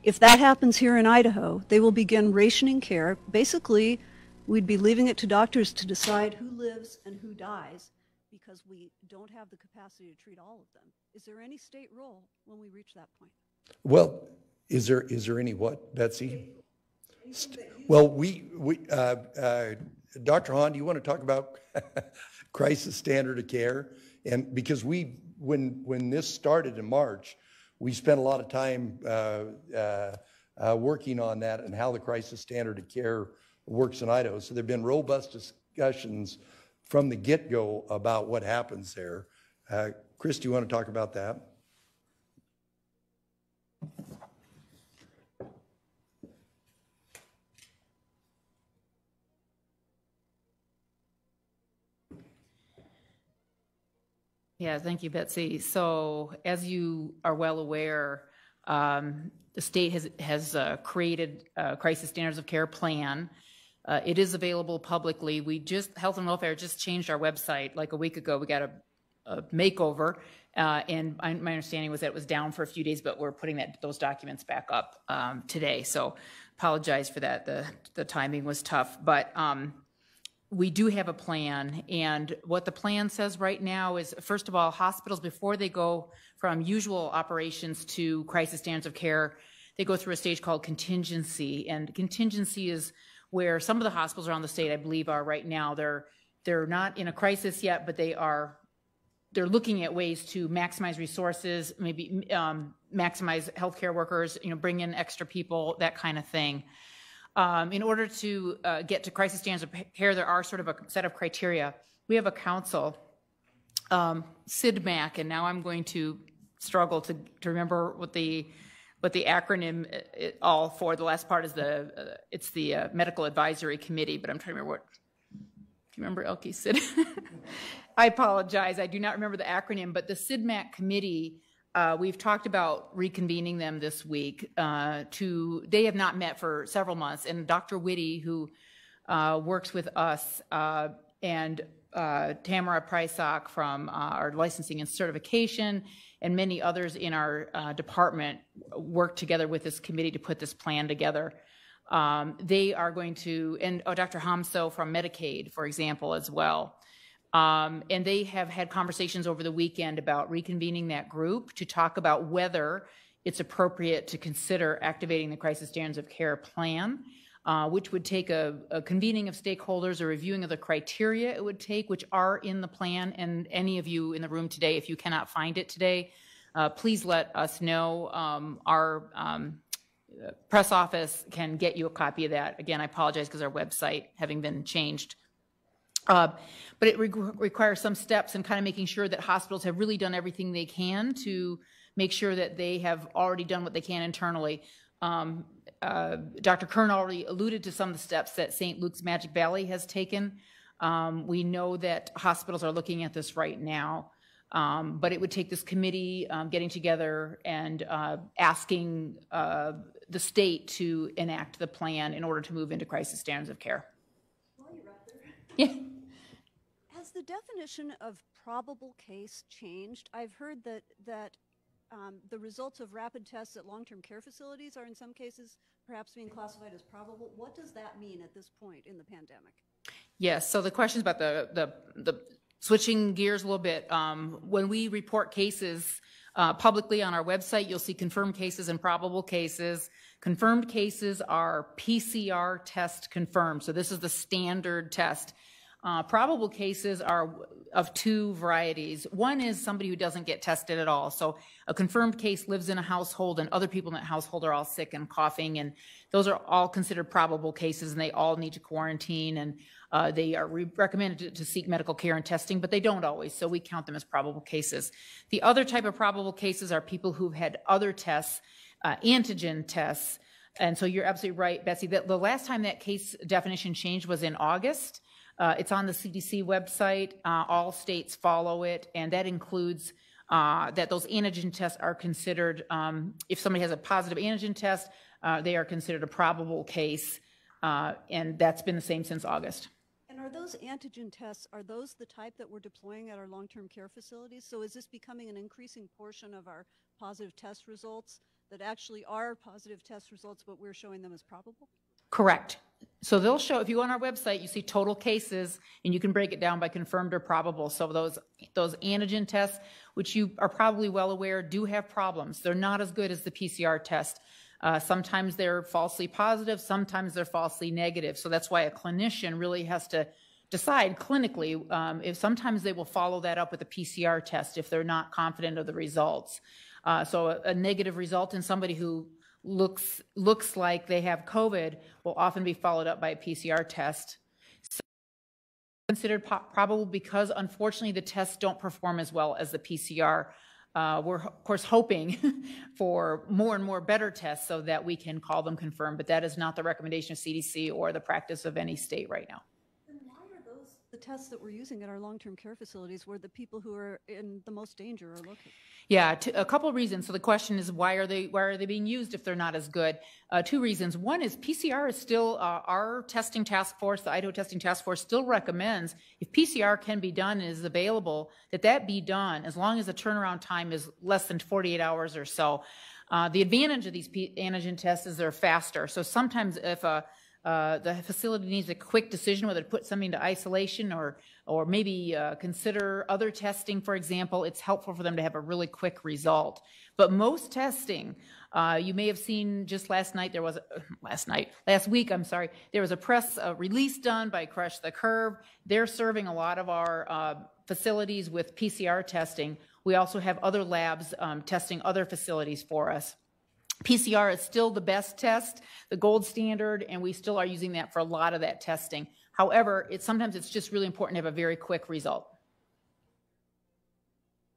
If that happens here in Idaho, they will begin rationing care. Basically, we'd be leaving it to doctors to decide who lives and who dies because we don't have the capacity to treat all of them. Is there any state role when we reach that point? Well, is there any what, Betsy? Well, Dr. Hahn, do you want to talk about crisis standard of care? And because when this started in March, we spent a lot of time working on that and how the crisis standard of care works in Idaho. So there have been robust discussions from the get-go about what happens there. Chris, do you want to talk about that? Yeah, thank you, Betsy. So as you are well aware, the state has created a crisis standards of care plan. It is available publicly. Health and Welfare just changed our website like a week ago. We got a makeover, and my understanding was that it was down for a few days, but we're putting those documents back up today. So apologize for that. The timing was tough, but we do have a plan, and what the plan says right now is, first of all, hospitals, before they go from usual operations to crisis standards of care, they go through a stage called contingency, and contingency is where some of the hospitals around the state, I believe, are right now. They're not in a crisis yet, but they're looking at ways to maximize resources, maybe maximize healthcare workers, bring in extra people, that kind of thing. In order to get to crisis standards of care, there are sort of a set of criteria. We have a council, CIDMAC, and now I'm going to struggle to remember what the acronym all for. The last part is it's the Medical Advisory Committee, but I'm trying to remember what. Do you remember, Elke, CID? I apologize, I do not remember the acronym, but the CIDMAC committee. We've talked about reconvening them this week. They have not met for several months, and Dr. Whitty, who works with us, and Tamara Prysock from our licensing and certification, and many others in our department work together with this committee to put this plan together. They are going to, and Dr. Hamso from Medicaid, for example, as well. And they have had conversations over the weekend about reconvening that group to talk about whether it's appropriate to consider activating the crisis standards of care plan, which would take a convening of stakeholders, a reviewing of the criteria it would take, which are in the plan. And any of you in the room today, if you cannot find it today, please let us know. Our press office can get you a copy of that. Again, I apologize because our website having been changed. But it requires some steps and kind of making sure that hospitals have really done everything they can to make sure that they have already done what they can internally. Dr. Kern already alluded to some of the steps that St. Luke's Magic Valley has taken. We know that hospitals are looking at this right now, but it would take this committee getting together and asking the state to enact the plan in order to move into crisis standards of care. Yeah. Has the definition of probable case changed? I've heard that the results of rapid tests at long-term care facilities are in some cases perhaps being classified as probable. What does that mean at this point in the pandemic? Yes, so the question is about the switching gears a little bit. When we report cases publicly on our website, you'll see confirmed cases and probable cases. Confirmed cases are PCR test confirmed. So this is the standard test. Probable cases are of two varieties. One is somebody who doesn't get tested at all. So a confirmed case lives in a household and other people in that household are all sick and coughing, and those are all considered probable cases, and they all need to quarantine, and they are recommended to seek medical care and testing, but they don't always, so we count them as probable cases. The other type of probable cases are people who've had other tests, antigen tests, and so you're absolutely right, Betsy, that the last time that case definition changed was in August. It's on the CDC website. All states follow it, and that includes that those antigen tests are considered, if somebody has a positive antigen test, they are considered a probable case, and that's been the same since August. And are those antigen tests, are those the type that we're deploying at our long-term care facilities? So is this becoming an increasing portion of our positive test results that actually are positive test results, but we're showing them as probable? Correct. So they'll show, if you go on our website, you see total cases, and you can break it down by confirmed or probable. So those antigen tests, which you are probably well aware, do have problems. They're not as good as the PCR test. Sometimes they're falsely positive, sometimes they're falsely negative. So that's why a clinician really has to decide clinically if sometimes they will follow that up with a PCR test if they're not confident of the results. So a negative result in somebody who looks like they have COVID will often be followed up by a PCR test. So considered probable because unfortunately the tests don't perform as well as the PCR. We're of course hoping for more and more better tests so that we can call them confirmed, but that is not the recommendation of CDC or the practice of any state right now. Then why are those the tests that we're using at our long-term care facilities where the people who are in the most danger are located? Yeah, a couple reasons. So the question is, why are they being used if they're not as good? Two reasons. One is PCR is still, our testing task force, the Idaho testing task force still recommends if PCR can be done and is available, that be done as long as the turnaround time is less than 48 hours or so. The advantage of these antigen tests is they're faster. So sometimes if the facility needs a quick decision whether to put something to isolation or maybe consider other testing, for example, it's helpful for them to have a really quick result. But most testing, you may have seen just last week, there was a press release done by Crush the Curve. They're serving a lot of our facilities with PCR testing. We also have other labs testing other facilities for us. PCR is still the best test, the gold standard, and we still are using that for a lot of that testing. However, sometimes it's just really important to have a very quick result.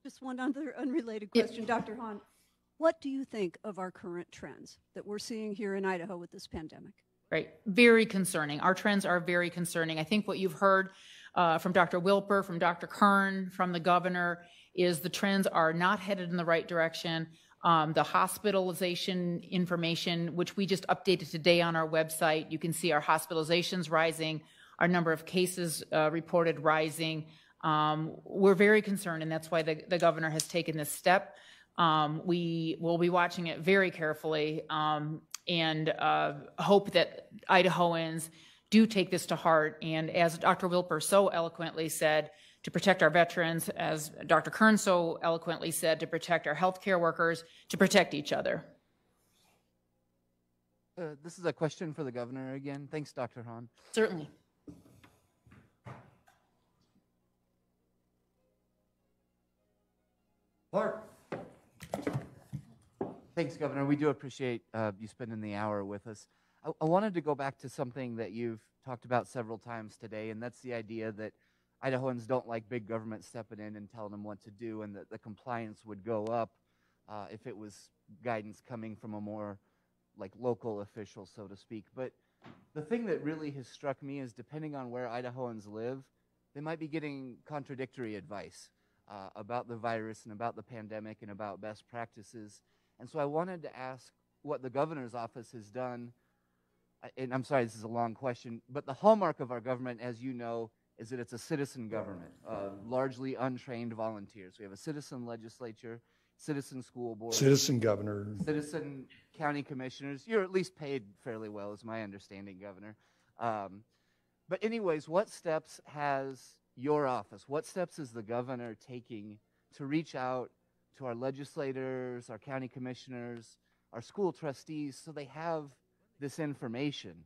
Just one other unrelated question, Dr. Hahn. What do you think of our current trends that we're seeing here in Idaho with this pandemic? Right, very concerning. Our trends are very concerning. I think what you've heard from Dr. Wilper, from Dr. Kern, from the governor, is the trends are not headed in the right direction. The hospitalization information, which we just updated today on our website, you can see our hospitalizations rising, our number of cases reported rising. We're very concerned, and that's why the governor has taken this step. We will be watching it very carefully and hope that Idahoans do take this to heart. And as Dr. Wilper so eloquently said, to protect our veterans, as Dr. Kern so eloquently said, to protect our healthcare workers, to protect each other. This is a question for the governor again. Thanks, Dr. Hahn. Certainly. Clark. Thanks, Governor. We do appreciate you spending the hour with us. I wanted to go back to something that you've talked about several times today, and that's the idea that Idahoans don't like big government stepping in and telling them what to do, and that the compliance would go up if it was guidance coming from a more like local official, so to speak. But the thing that really has struck me is depending on where Idahoans live, they might be getting contradictory advice about the virus and about the pandemic and about best practices. And so I wanted to ask what the governor's office has done, and I'm sorry, this is a long question, but the hallmark of our government, as you know, is that it's a citizen government, largely untrained volunteers. We have a citizen legislature, citizen school board, citizen governor, citizen county commissioners. You're at least paid fairly well, is my understanding, Governor. But anyways, what steps has your office, what steps is the governor taking to reach out to our legislators, our county commissioners, our school trustees, so they have this information?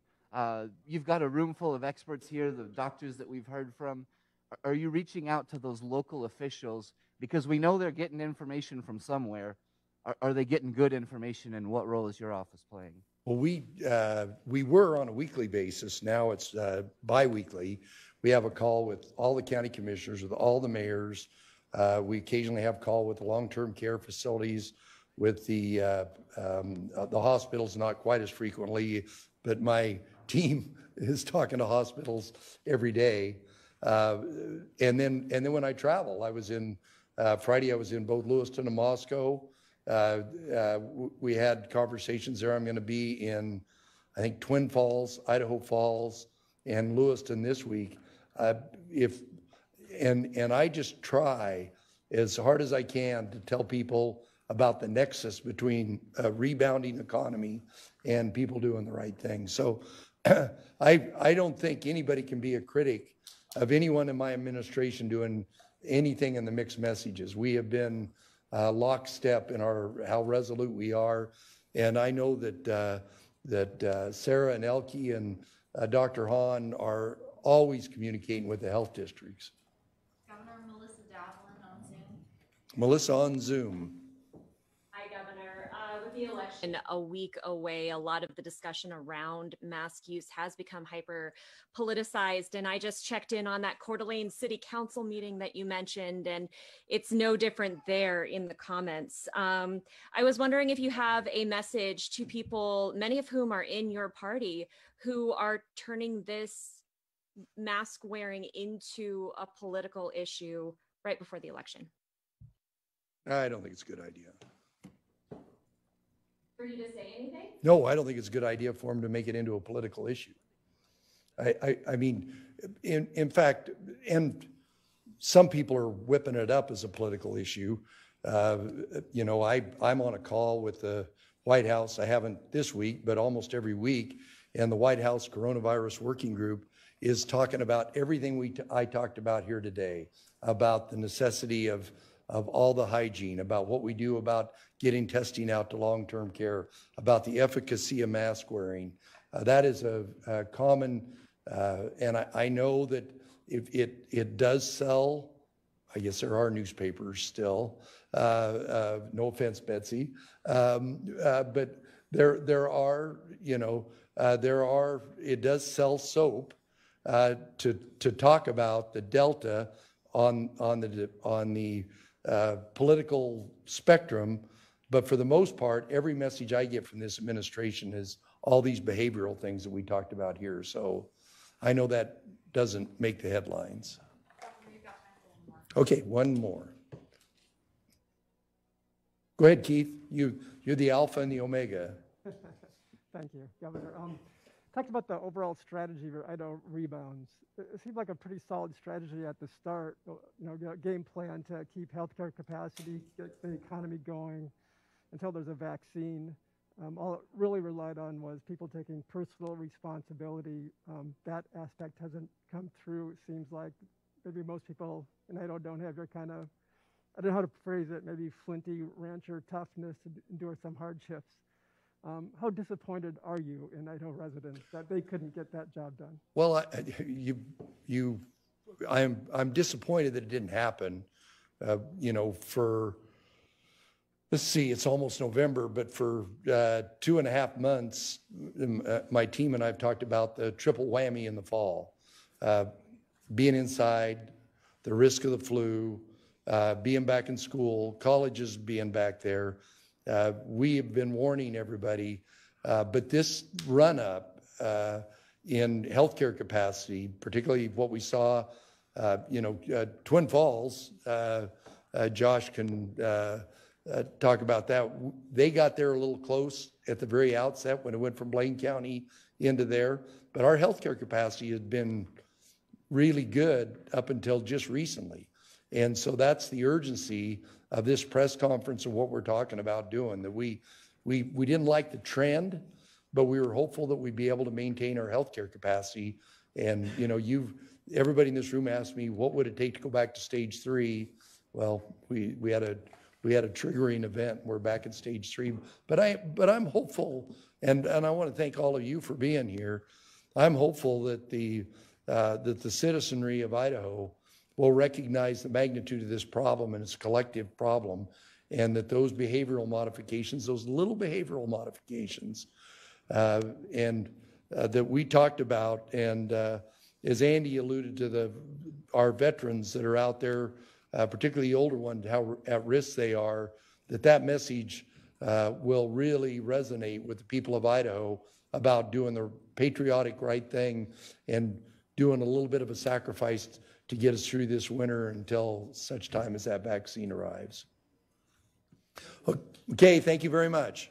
You've got a room full of experts here, the doctors that we've heard from. Are you reaching out to those local officials? Because we know they're getting information from somewhere. Are they getting good information, and what role is your office playing? Well, we were on a weekly basis. Now it's bi-weekly. We have a call with all the county commissioners, with all the mayors. We occasionally have a call with the long-term care facilities, with the hospitals, not quite as frequently, but my team is talking to hospitals every day. And then when I travel, I was in Friday. I was in both Lewiston and Moscow. We had conversations there. I'm going to be in, I think, Twin Falls, Idaho Falls, and Lewiston this week. And I just try as hard as I can to tell people about the nexus between a rebounding economy and people doing the right thing. So I don't think anybody can be a critic of anyone in my administration doing anything in the mixed messages. We have been lockstep in how resolute we are. And I know that Sarah and Elke and Dr. Hahn are always communicating with the health districts. Governor Melissa Davlin on Zoom. Melissa on Zoom. Hi, Governor. With the election a week away, a lot of the discussion around mask use has become hyper politicized. And I just checked in on that Coeur d'Alene City Council meeting that you mentioned, and it's no different there in the comments. I was wondering if you have a message to people, many of whom are in your party, who are turning this mask wearing into a political issue right before the election. I don't think it's a good idea. For you to say anything? No, I don't think it's a good idea for them to make it into a political issue. I mean, in fact, and some people are whipping it up as a political issue. You know, I'm on a call with the White House. I haven't this week, but almost every week. And the White House Coronavirus Working Group is talking about everything I talked about here today, about the necessity of all the hygiene, about what we do about getting testing out to long-term care, about the efficacy of mask wearing. That is a common, and I know that if it does sell, I guess there are newspapers still, no offense, Betsy, but there are, you know, it does sell soap to talk about the delta on the political spectrum. But for the most part, every message I get from this administration is all these behavioral things that we talked about here. So I know that doesn't make the headlines. Okay, one more. Go ahead, Keith. You're the alpha and the omega. Thank you, Governor. Talked about the overall strategy for Idaho Rebounds. It seemed like a pretty solid strategy at the start. You know, game plan to keep healthcare capacity, get the economy going until there's a vaccine. All it really relied on was people taking personal responsibility. That aspect hasn't come through. It seems like maybe most people in Idaho don't have your kind of, I don't know how to phrase it, maybe flinty rancher toughness to endure some hardships. How disappointed are you in Idaho residents that they couldn't get that job done? Well, I'm disappointed that it didn't happen. You know, let's see, it's almost November, but for 2.5 months, my team and I have talked about the triple whammy in the fall. Being inside, the risk of the flu, being back in school, colleges being back there. We have been warning everybody, but this run-up in healthcare capacity, particularly what we saw, Twin Falls, Josh can talk about that. They got there a little close at the very outset when it went from Blaine County into there, but our healthcare capacity has been really good up until just recently. And so that's the urgency of this press conference and what we're talking about doing, that we didn't like the trend, but we were hopeful that we'd be able to maintain our healthcare capacity. And, you know, everybody in this room asked me, what would it take to go back to stage 3? Well, we had a triggering event. We're back at stage 3, but I'm hopeful. And I want to thank all of you for being here. I'm hopeful that the citizenry of Idaho will recognize the magnitude of this problem and its collective problem, and that those behavioral modifications, those little behavioral modifications, that we talked about, and as Andy alluded to, our veterans that are out there, particularly the older ones, how at risk they are, that message will really resonate with the people of Idaho about doing the patriotic right thing and doing a little bit of a sacrifice to get us through this winter until such time as that vaccine arrives. Okay, thank you very much.